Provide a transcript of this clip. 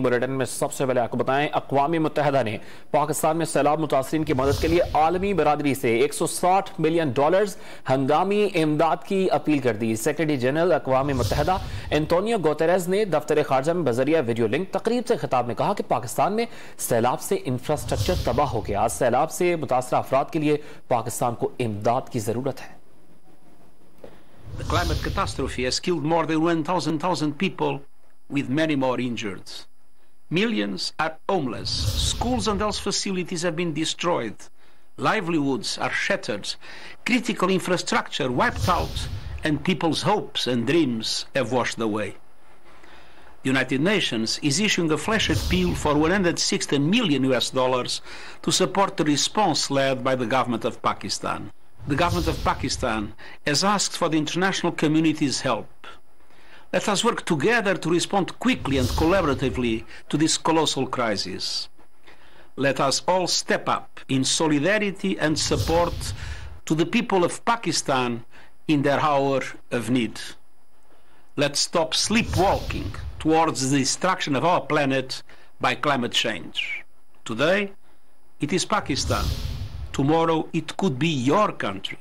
Bulletin में सबसे पहले आपको बताएं, अक़वाम-ए-मुत्तहदा ने पाकिस्तान में सैलाब मुतासरीन की मदद के लिए आलमी बरादरी से $160 मिलियन हंगामी इमदाद की अपील कर दी। सेक्रेटरी जनरल अक़वाम-ए-मुत्तहदा एंटोनियो गुतेरेस ने दफ्तर खारजा में बजरिया वीडियो लिंक तकरीब से खिताब में कहा कि पाकिस्तान में सैलाब से इंफ्रास्ट्रक्चर तबाह हो गया। सैलाब से मुतासरा अफराद के लिए पाकिस्तान को इमदाद की जरूरत है। The climate catastrophe has killed more than 1,000 people, with many more injured. Millions are homeless. Schools and health facilities have been destroyed. Livelihoods are shattered. Critical infrastructure wiped out, and people's hopes and dreams have washed away. The United Nations is issuing a flash appeal for $160 million to support the response led by the government of Pakistan. The government of Pakistan has asked for the international community's help. Let us work together to respond quickly and collaboratively to this colossal crisis. Let us all step up in solidarity and support to the people of Pakistan in their hour of need. Let's stop sleepwalking towards the destruction of our planet by climate change. Today, it is Pakistan. Tomorrow, it could be your country.